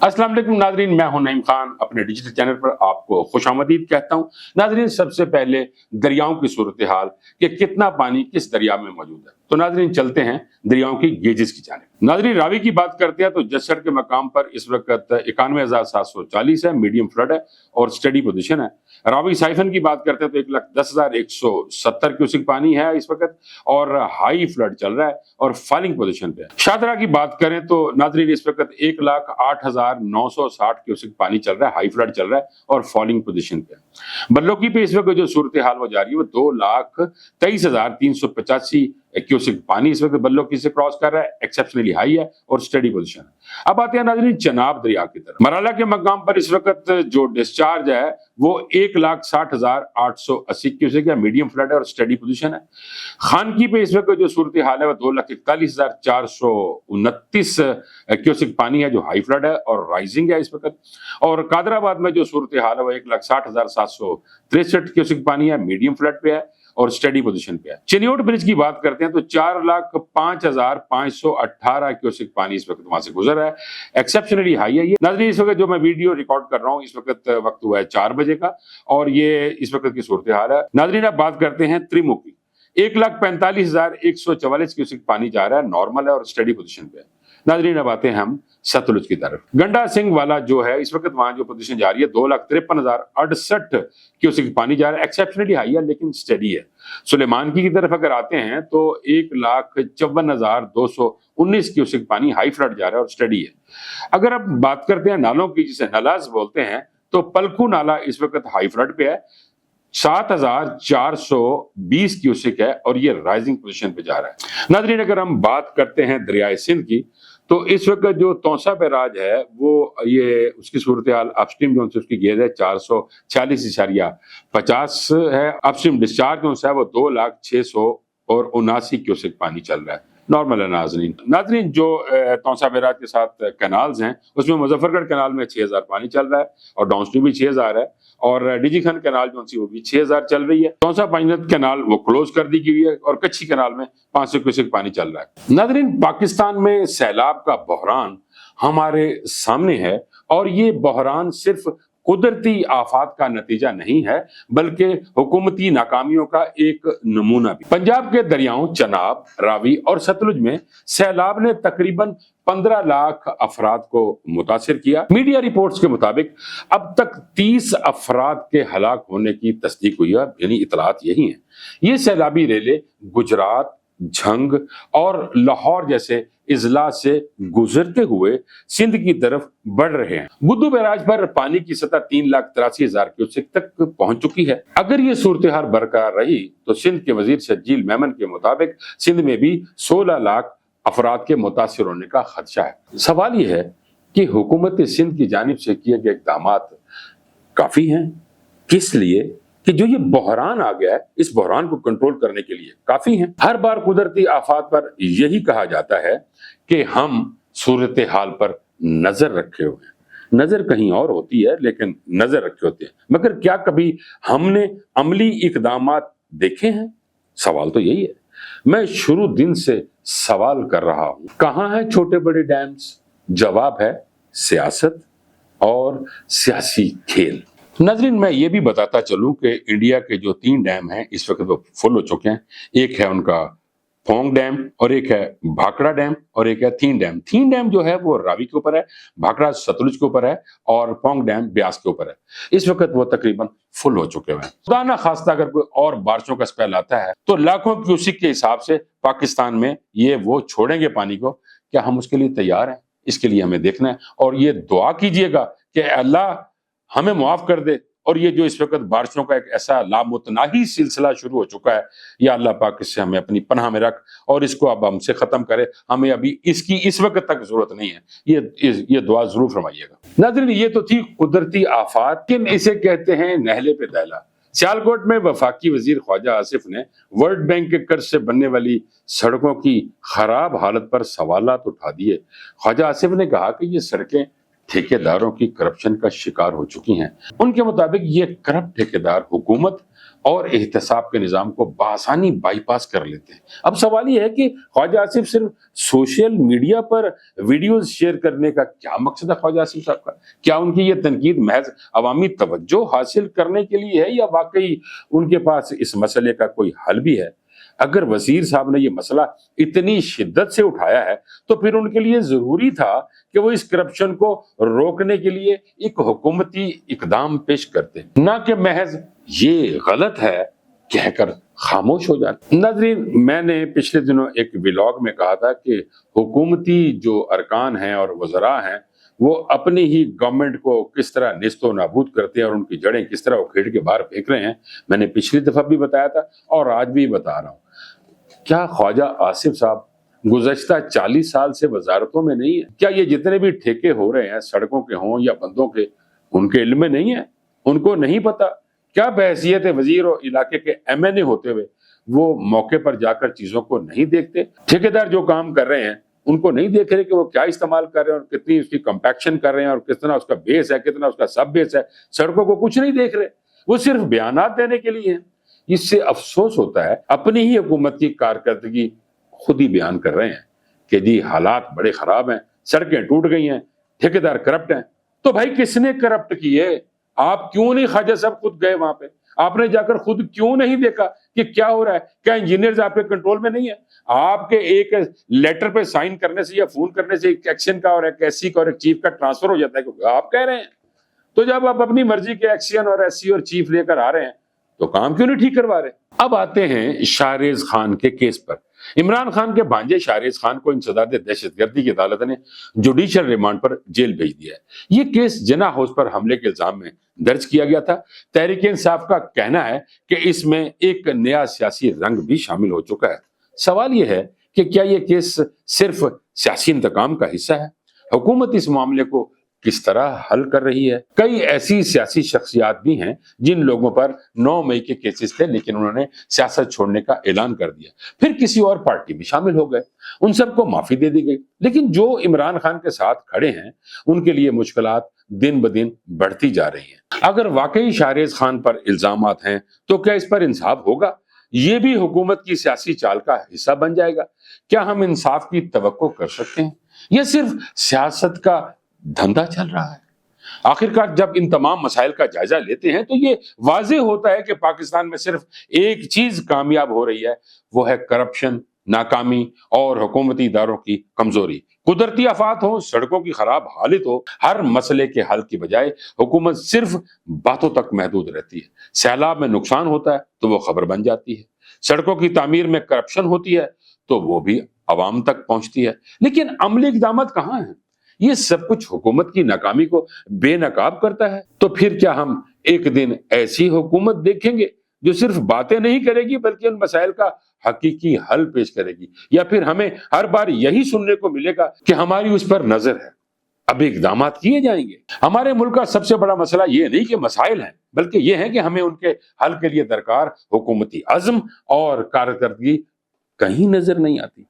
अस्सलाम वालेकुम नाजरीन, मैं हूं नईम खान। अपने डिजिटल चैनल पर आपको खुशामदीद कहता हूं। नाजरीन, सबसे पहले दरियाओं की सूरत हाल कि कितना पानी किस दरिया में मौजूद है। तो नाजरीन, चलते हैं दरियाओं की गेजेस की जानिब। नाजरीन, रावी की बात करते हैं तो जसड़ के मकाम पर इस वक्त 91,740 है, मीडियम फ्लड है और स्टडी पोजीशन है। रावी साइफन की बात करते हैं तो 1,10,170 क्यूसिक पानी है इस वक्त और हाई फ्लड चल रहा है और फॉलिंग पोजीशन पे है। शादरा की बात करें तो नाजरीन, इस वक्त 1,08,960 क्यूसिक पानी चल रहा है, हाई फ्लड चल रहा है और फॉलिंग पोजीशन पे है। बल्लोकी पे इस वक्त जो सूरत हाल वो जारी है वो 2,23,385 क्यूसिक पानी इस वक्त बल्लोकी से क्रॉस कर रहा है, एक्सेप्शनली हाई है और स्टडी पोजीशन है। अब आते हैं नाज़रीन चनाब दरिया की तरफ। मराला के मकाम पर इस वक्त जो डिस्चार्ज है वो 1,60,880 क्यूसिक है, मीडियम फ्लड है और स्टडी पोजीशन है। खानकी पे इस वक्त जो सूरत हाल है वो 2,41,429 क्यूसिक पानी है जो हाई फ्लड है और राइजिंग है इस वक्त। और कादराबाद में जो सूरत हाल है वो 1,60,763 क्यूसिक पानी है, मीडियम फ्लड पे है और स्टडी पोजीशन पे है। चिनियोट ब्रिज की बात करते हैं तो 4,05,518 क्यूसिक पानी इस वक्त वहां से गुजर रहा है, एक्सेप्शनली हाई है ये। नाज़रीन, इस वक्त जो मैं वीडियो रिकॉर्ड कर रहा हूँ इस वक्त हुआ है 4 बजे का और ये इस वक्त की सूरत हाल है। नाज़रीन, अब बात करते हैं त्रिमुखी। 1,45,144 क्यूसिक पानी जा रहा है, नॉर्मल है और स्टडी पोजीशन पे है। नाज़रीन, अब आते हैं हम सतलुज की तरफ। गंडा सिंह वाला जो है इस वक्त वहां जो पोजीशन जा रही है 2,53,068 क्यूसिक पानी जा रहा है, एक्सेप्शनली हाई है लेकिन स्टडी है। सुलेमान की तरफ अगर आते हैं तो 1,54,219 क्यूसिक पानी हाई फ्लड जा रहा है और स्टडी है। अगर अब बात करते हैं नालों की, जिसे नलाज बोलते हैं, तो पलकू नाला इस वक्त हाई फ्लड पे है, 7,420 क्यूसिक है और ये राइजिंग पोजीशन पे जा रहा है। नाज़रीन, अगर हम बात करते हैं दरियाए सिंध की तो इस वक्त जो तौसा बैराज है वो ये उसकी सूरत हाल अपस्ट्रीम जो उसकी गेज है 446.50 है। अपस्ट्रीम डिस्चार्ज जो है वो 2,06,79 क्यूसिक पानी चल रहा है, नॉर्मल है। नाजरीन जो तौसा बैराज के साथ कैनाल्स हैं उसमें मुजफ्फरगढ़ कैनाल में 6,000 पानी चल रहा है और डाउनस्ट्रीम भी 6,000 है और डीजी खान कैनाल जो सी वो भी 6,000 चल रही है। तौसा पानीनद कैनाल वो क्लोज कर दी गई है और कच्ची कैनाल में 500 क्यूसेक पानी चल रहा है। नाजरीन, पाकिस्तान में सैलाब का बहरान हमारे सामने है और ये बहरान सिर्फ कुदरती आफात का नतीजा नहीं है बल्कि हुकूमती नाकामियों का एक नमूना भी। पंजाब के दरियाओं चनाब, रावी और सतलुज में सैलाब ने तकरीबन 15 लाख अफराद को मुतासिर किया। मीडिया रिपोर्ट्स के मुताबिक अब तक 30 अफराद के हलाक होने की तस्दीक हुई है, यानी इतलात यही है। ये सैलाबी रेले गुजरात, झंग और लाहौर जैसे इजला से गुजरते हुए सिंध की तरफ बढ़ रहे हैं। बुद्धू बैराज पर पानी की सतह 3,83,000 क्यूसेक तक पहुंच चुकी है। अगर ये सूरत हाल बरकरार रही तो सिंध के वजीर शजील मेमन के मुताबिक सिंध में भी 16 लाख अफराद के मुतासिर होने का खदशा है। सवाल यह है कि हुकूमत सिंध की जानिब से किए गए इक़दाम काफी हैं? किस लिए? कि जो ये बहरान आ गया है इस बहरान को कंट्रोल करने के लिए काफी हैं। हर बार कुदरती आफात पर यही कहा जाता है कि हम सूरत हाल पर नजर रखे हुए हैं। नजर कहीं और होती है लेकिन नजर रखे होते हैं, मगर क्या कभी हमने अमली इकदामात देखे हैं? सवाल तो यही है। मैं शुरू दिन से सवाल कर रहा हूं, कहां है छोटे बड़े डैम्स? जवाब है सियासत और सियासी खेल। नाजरीन, मैं ये भी बताता चलूं कि इंडिया के जो 3 डैम हैं इस वक्त वो फुल हो चुके हैं। एक है उनका पोंग डैम और एक है भाखड़ा डैम और एक है थीन डैम। थीन डैम जो है वो रावी के ऊपर है, भाखड़ा सतलुज के ऊपर है और पोंग डैम ब्यास के ऊपर है। इस वक्त वो तकरीबन फुल हो चुके हैं। खुदा ना खास्ता अगर कोई और बारिशों का स्पेल आता है तो लाखों क्यूसिक के हिसाब से पाकिस्तान में ये वो छोड़ेंगे पानी को। क्या हम उसके लिए तैयार हैं? इसके लिए हमें देखना है और ये दुआ कीजिएगा कि अल्लाह हमें माफ कर दे। और ये जो इस वक्त बारिशों का एक ऐसा लामुतनाही सिलसिला शुरू हो चुका है, या अल्लाह पाक इससे हमें अपनी पनाह में रख और इसको अब हमसे खत्म करे। हमें अभी इसकी इस वक्त तक जरूरत नहीं है। ये दुआ जरूर फरमाइएगा। नाज़रीन, ये तो थी कुदरती आफात, लेकिन इसे कहते हैं नहले पे दैला। सियालकोट में वफाकी वजीर ख्वाजा आसिफ ने वर्ल्ड बैंक के कर्ज से बनने वाली सड़कों की खराब हालत पर सवालात उठा दिए। ख्वाजा आसिफ ने कहा कि ये सड़कें ठेकेदारों की करप्शन का शिकार हो चुकी हैं। उनके मुताबिक ये करप्ट ठेकेदार हुकूमत और एहतसाब के निज़ाम को बआसानी बाईपास कर लेते हैं। अब सवाल ये है कि ख्वाजा आसिफ सिर्फ सोशल मीडिया पर वीडियोस शेयर करने का क्या मकसद है ख्वाजा आसिफ साहब का? क्या उनकी ये तनकीद महज अवामी तवज्जो हासिल करने के लिए है या वाकई उनके पास इस मसले का कोई हल भी है? अगर वजीर साहब ने ये मसला इतनी शिद्दत से उठाया है तो फिर उनके लिए जरूरी था कि वो इस करप्शन को रोकने के लिए एक हुकूमती इकदाम पेश करते, ना कि महज ये गलत है कहकर खामोश हो जाते। नाज़रीन, मैंने पिछले दिनों एक व्लॉग में कहा था कि हुकूमती जो अरकान हैं और वज़रा हैं वो अपनी ही गवर्नमेंट को किस तरह निस्तो नाबूद करते हैं और उनकी जड़ें किस तरह उखेड़ के बाहर फेंक रहे हैं। मैंने पिछली दफा भी बताया था और आज भी बता रहा हूँ। क्या ख्वाजा आसिफ साहब गुज़श्ता 40 साल से वजारतों में नहीं है? क्या ये जितने भी ठेके हो रहे हैं सड़कों के हों या बंदों के, उनके इल्म में नहीं है? उनको नहीं पता? क्या बहैसियत वजीर और इलाके के MNA होते हुए वो मौके पर जाकर चीजों को नहीं देखते? ठेकेदार जो काम कर रहे हैं उनको नहीं देख रहे कि वो क्या इस्तेमाल कर रहे हैं और कितनी उसकी कंपैक्शन कर रहे हैं और कितना उसका बेस है, कितना उसका सब बेस है। सड़कों को कुछ नहीं देख रहे, वो सिर्फ बयानात देने के लिए हैं। इससे अफसोस होता है, अपनी ही हुकूमत की कारकर्दगी खुद ही बयान कर रहे हैं कि जी हालात बड़े खराब हैं, सड़कें टूट गई हैं, ठेकेदार करप्ट हैं। तो भाई किसने करप्ट किए? आप क्यों नहीं ख्वाजा साहब खुद गए वहां पे? आपने जाकर खुद क्यों नहीं देखा कि क्या हो रहा है? क्या इंजीनियर्स आपके कंट्रोल में नहीं है? आपके एक लेटर पे साइन करने से या फोन करने से एक एक्शन का और एक SC का और एक चीफ का ट्रांसफर हो जाता है क्योंकि आप कह रहे हैं। तो जब आप अपनी मर्जी के एक्शन और SC और चीफ लेकर आ रहे हैं तो काम क्यों नहीं ठीक करवा रहे? अब आते हैं शाहरेज खान के केस पर। इमरान खान के भांजे शाहरेज खान को इंसदाद दहशतगर्दी की अदालत ने जुडिशियल रिमांड पर जेल भेज दिया है। ये केस जिना हाउस पर हमले के इल्जाम में दर्ज किया गया था। तहरीक इंसाफ का कहना है कि इसमें एक नया सियासी रंग भी शामिल हो चुका है। सवाल यह है कि क्या यह केस सिर्फ सियासी इंतकाम का हिस्सा है? हुकूमत इस मामले को किस तरह हल कर रही है? कई ऐसी सियासी शख्सियात भी हैं जिन लोगों पर 9 मई के केसेस थे लेकिन उन्होंने सियासत छोड़ने का ऐलान कर दिया, फिर किसी और पार्टी में शामिल हो गए, उन सबको माफी दे दी गई। लेकिन जो इमरान खान के साथ खड़े हैं उनके लिए मुश्किलात दिन ब दिन बढ़ती जा रही हैं। अगर वाकई शाहरेज खान पर इल्जामात हैं तो क्या इस पर इंसाफ होगा? ये भी हुकूमत की सियासी चाल का हिस्सा बन जाएगा? क्या हम इंसाफ की तवक्को कर सकते हैं? यह सिर्फ सियासत का धंधा चल रहा है? आखिरकार जब इन तमाम मसाइल का जायजा लेते हैं तो ये वाज़ेह होता है कि पाकिस्तान में सिर्फ एक चीज कामयाब हो रही है, वो है करप्शन, नाकामी और हुकूमती इदारों की कमजोरी। कुदरती आफात हो, सड़कों की खराब हालत हो, हर मसले के हल की बजाय हुकूमत सिर्फ बातों तक महदूद रहती है। सैलाब में नुकसान होता है तो वो खबर बन जाती है, सड़कों की तामीर में करप्शन होती है तो वो भी अवाम तक पहुंचती है, लेकिन अमली इक़दामात कहाँ हैं? ये सब कुछ हुकूमत की नाकामी को बेनकाब करता है। तो फिर क्या हम एक दिन ऐसी हुकूमत देखेंगे जो सिर्फ बातें नहीं करेगी बल्कि उन मसाइल का हकीकी हल पेश करेगी? या फिर हमें हर बार यही सुनने को मिलेगा कि हमारी उस पर नजर है, अब इक़दामात किए जाएंगे? हमारे मुल्क का सबसे बड़ा मसला ये नहीं कि मसाइल हैं, बल्कि ये है कि हमें उनके हल के लिए दरकार हुकूमती अज़्म और कारकर्दगी कहीं नजर नहीं आती।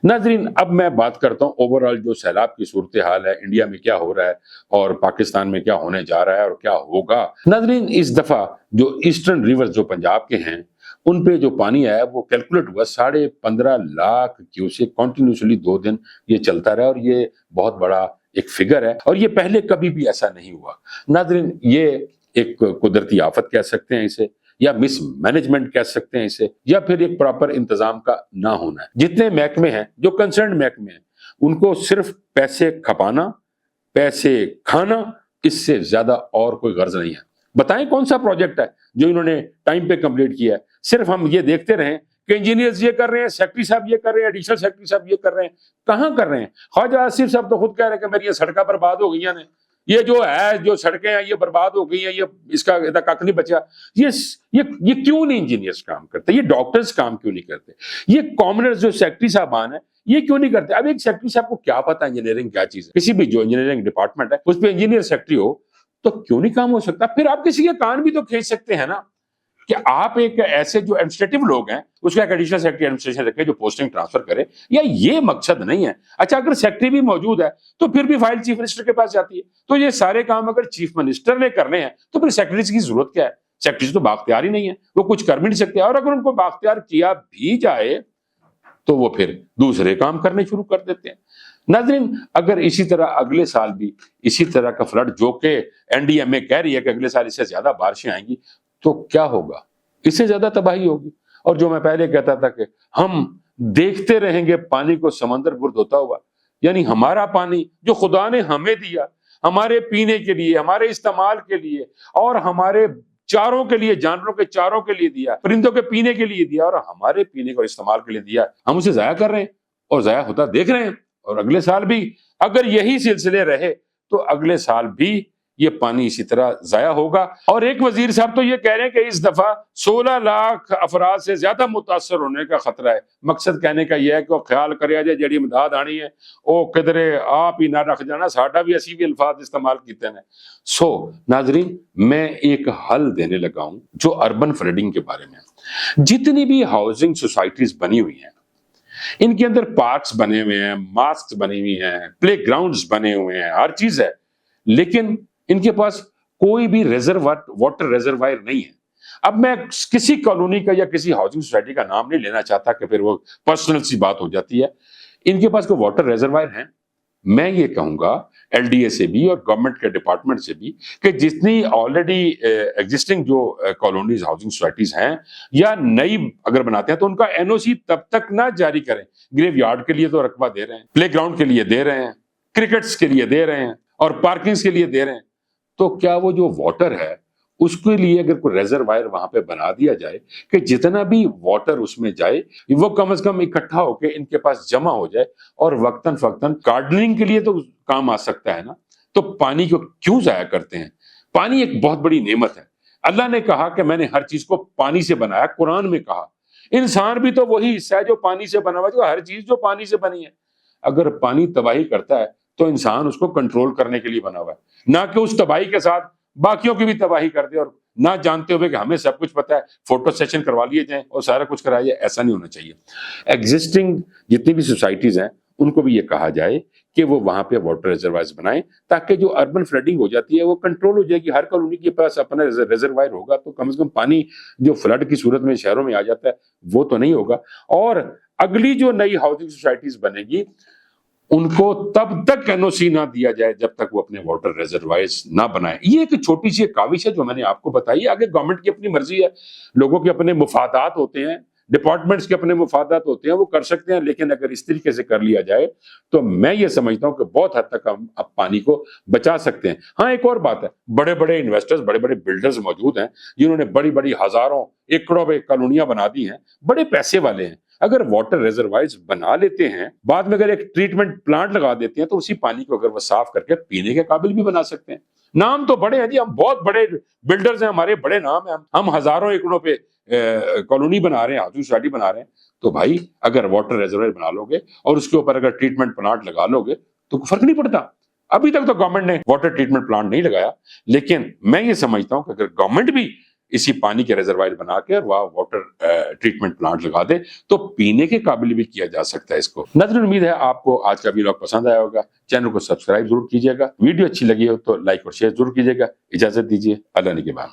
नाजरीन, अब मैं बात करता हूँ ओवरऑल जो सैलाब की सूरत हाल है, इंडिया में क्या हो रहा है और पाकिस्तान में क्या होने जा रहा है और क्या होगा। नाजरीन, इस दफा जो ईस्टर्न रिवर्स जो पंजाब के हैं उन पे जो पानी आया वो कैलकुलेट हुआ 15.5 लाख क्यूसेक कंटिन्यूसली 2 दिन ये चलता रहा और ये बहुत बड़ा एक फिगर है और ये पहले कभी भी ऐसा नहीं हुआ। नाजरीन, ये एक कुदरती आफत कह सकते हैं इसे, या मिस मैनेजमेंट कह सकते हैं इसे, या फिर एक प्रॉपर इंतजाम का ना होना है। जितने महकमे हैं जो कंसर्न महकमे हैं उनको सिर्फ पैसे खपाना, पैसे खाना, इससे ज्यादा और कोई गर्ज नहीं है। बताएं कौन सा प्रोजेक्ट है जो इन्होंने टाइम पे कंप्लीट किया है? सिर्फ हम ये देखते रहे कि इंजीनियर्स ये कर रहे हैं, सेक्रेटरी साहब ये कर रहे हैं, एडिशनल सेक्रेटरी साहब ये कर रहे हैं। कहाँ कर रहे हैं? ख्वाजा आसिफ साहब तो खुद कह रहे हैं कि मेरी ये सड़कें बर्बाद हो गई हैं, ये जो है जो सड़कें हैं ये बर्बाद हो गई हैं, ये इसका कख नहीं बचा। ये क्यों नहीं इंजीनियर्स काम करते? ये डॉक्टर्स काम क्यों नहीं करते? ये कॉमनर्स जो सेक्रेटरी साहबान है ये क्यों नहीं करते? अब एक सेक्रेटरी साहब को क्या पता इंजीनियरिंग क्या चीज है? किसी भी जो इंजीनियरिंग डिपार्टमेंट है उस पर इंजीनियर सेक्रेटरी हो तो क्यों नहीं काम हो सकता? फिर आप किसी के कान भी तो खींच सकते हैं ना کہ آپ ایک ایسے جو ایڈمنسٹریٹو لوگ ہیں اس کا ایک ایڈیشنل سیکرٹری ایڈمنسٹریشن رکھے جو پوسٹنگ ٹرانسفر کرے، یا یہ مقصد نہیں ہے؟ اچھا اگر سیکرٹری بھی موجود ہے تو پھر بھی فائل چیف منسٹر کے پاس جاتی ہے، تو یہ سارے کام اگر چیف منسٹر نے کرنے ہیں تو پھر سیکرٹری کی ضرورت کیا ہے؟ سیکرٹری تو بااختیار ہی نہیں ہے، وہ کچھ کر بھی نہیں سکتے، اور اگر ان کو بااختیار کیا بھی جائے تو وہ پھر دوسرے کام کرنے شروع کر دیتے ہیں۔ ناظرین، اگر اسی طرح اگلے سال بھی اسی طرح کا فلڈ، جو کہ این ڈی ایم اے کہہ رہی ہے کہ اگلے سال اس سے زیادہ بارشیں آئیں گی، تو کیا ہوگا؟ اس سے زیادہ تباہی ہوگی۔ اور جو میں پہلے کہتا تھا کہ ہم دیکھتے رہیں گے پانی کو سمندر گرد ہوتا ہوا، یعنی ہمارا پانی جو خدا نے ہمیں دیا ہمارے پینے کے لیے، ہمارے استعمال کے لیے، اور ہمارے چاروں کے لیے، جانوروں کے چاروں کے لیے دیا، پرندوں کے پینے کے لیے دیا، اور ہمارے پینے اور استعمال کے لیے دیا، ہم اسے ضائع کر رہے ہیں اور ضائع ہوتا دیکھ رہے ہیں۔ اور اگلے سال بھی اگر یہی سلسلے رہے تو اگلے سال بھی یہ پانی اسی طرح ضائع ہوگا۔ اور ایک وزیر صاحب تو یہ کہہ رہے ہیں کہ اس دفعہ 16 لاکھ افراد سے زیادہ متاثر ہونے کا خطرہ ہے۔ مقصد کہنے کا یہ ہے کہ وہ خیال کرے جائے جڑی امداد آنی ہے وہ کدرے آپ ہی نہ رکھ جانا، ساڈا بھی اسی بھی الفاظ استعمال کیتے ہیں۔ ناظرین، میں ایک حل دینے لگا ہوں جو اربن فلڈنگ کے بارے میں۔ جتنی بھی ہاؤسنگ سوسائٹیز بنی ہوئی ہیں، ان کے اندر پارکس بنے ہوئے ہیں، ماسک بنی ہوئی ہیں، پلے گراؤنڈز بنے ہوئے ہیں، ہر چیز ہے، لیکن ان کے پاس کوئی بھی واٹر ریزروائر نہیں ہے۔ اب میں کسی کالونی کا یا کسی ہاؤسنگ سوسائٹی کا نام نہیں لینا چاہتا کہ پھر وہ پرسنل سی بات ہو جاتی ہے۔ ان کے پاس کوئی واٹر ریزروائر ہیں؟ میں یہ کہوں گا ایل ڈی اے سے بھی اور گورنمنٹ کے ڈپارٹمنٹ سے بھی کہ جتنی آلریڈی ایگزسٹنگ جو کالونیز ہاؤسنگ سوسائٹیز ہیں یا نئی اگر بناتے ہیں تو ان کا این او سی تب تک نہ جاری کریں۔ گریو یارڈ کے لیے تو رقبہ دے رہے ہیں، پلے گراؤنڈ کے لیے دے رہے ہیں، کرکٹس کے لیے دے رہے ہیں، اور پارکنگز کے لیے دے رہے ہیں، تو کیا وہ جو واٹر ہے اس کے لیے اگر کوئی ریزروائر وہاں پہ بنا دیا جائے کہ جتنا بھی واٹر اس میں جائے وہ کم از کم اکٹھا ہو کے ان کے پاس جمع ہو جائے، اور وقتاً فوقتاً گارڈننگ کے لیے تو کام آ سکتا ہے نا۔ تو پانی کو کیوں ضائع کرتے ہیں؟ پانی ایک بہت بڑی نعمت ہے۔ اللہ نے کہا کہ میں نے ہر چیز کو پانی سے بنایا، قرآن میں کہا۔ انسان بھی تو وہی حصہ ہے جو پانی سے بنا ہوا ہے، جو ہر چیز جو پانی سے بنی ہے۔ اگر پانی تباہی کرتا ہے تو انسان اس کو کنٹرول کرنے کے لیے بنا ہوا ہے، نہ کہ اس تباہی کے ساتھ باقیوں کی بھی تباہی کر دے، اور نہ جانتے ہوئے کہ ہمیں سب کچھ پتا ہے، فوٹو سیشن کروا لیے جائیں اور سارا کچھ کرایا جائے۔ ایسا نہیں ہونا چاہیے۔ ایگزسٹنگ جتنی بھی سوسائٹیز ہیں ان کو بھی یہ کہا جائے کہ وہ وہاں پہ واٹر ریزروائرز بنائیں، تاکہ جو اربن فلڈنگ ہو جاتی ہے وہ کنٹرول ہو جائے گی۔ ہر کالونی کے پاس اپنا ریزروائر ہوگا تو کم از کم پانی جو فلڈ کی صورت میں شہروں میں آ جاتا ہے وہ تو نہیں ہوگا۔ اور اگلی جو نئی ہاؤسنگ سوسائٹیز بنے گی ان کو تب تک این او سی نہ دیا جائے جب تک وہ اپنے واٹر ریزروائرز نہ بنائیں۔ یہ ایک چھوٹی سی کاوش ہے جو میں نے آپ کو بتائی۔ آگے گورنمنٹ کی اپنی مرضی ہے، لوگوں کے اپنے مفادات ہوتے ہیں، ڈپارٹمنٹس کے اپنے مفادات ہوتے ہیں، وہ کر سکتے ہیں، لیکن اگر اس طریقے سے کر لیا جائے تو میں یہ سمجھتا ہوں کہ بہت حد تک ہم اب پانی کو بچا سکتے ہیں۔ ہاں، ایک اور بات ہے، بڑے بڑے انویسٹرز، بڑے بڑے بلڈرز موجود ہیں جنہوں نے بڑی بڑی ہزاروں ایکڑوں پہ کالونیاں بنا دی ہیں، بڑے پیسے والے ہیں۔ اگر واٹر ریزروائرز بنا لیتے ہیں، بعد میں اگر ایک ٹریٹمنٹ پلانٹ لگا دیتے ہیں تو اسی پانی کو اگر وہ صاف کر کے پینے کے قابل بھی بنا سکتے ہیں۔ نام تو بڑے ہیں جی، ہم بہت بڑے بلڈرز ہیں، ہمارے بڑے نام ہیں، ہم ہزاروں ایکڑوں پہ کالونی بنا رہے ہیں، ہاؤسنگ سوسائٹی بنا رہے ہیں، تو بھائی اگر واٹر ریزروائر بنا لو گے اور اس کے اوپر اگر ٹریٹمنٹ پلانٹ لگا لو گے تو کوئی فرق نہیں پڑتا۔ ابھی تک تو گورنمنٹ نے واٹر ٹریٹمنٹ پلانٹ نہیں لگایا، لیکن میں یہ سمجھتا ہوں کہ اگر گورنمنٹ بھی اسی پانی کے ریزروائر بنا کے اور وہاں واٹر ٹریٹمنٹ پلانٹ لگا دے تو پینے کے قابل بھی کیا جا سکتا ہے اس کو۔ ناظرین، امید ہے آپ کو آج کا ویلاگ پسند آیا ہوگا۔ چینل کو سبسکرائب ضرور کیجیے گا، ویڈیو اچھی لگی ہو تو لائک اور شیئر ضرور کیجیے گا۔ اجازت دیجیے، اللہ نگہبان۔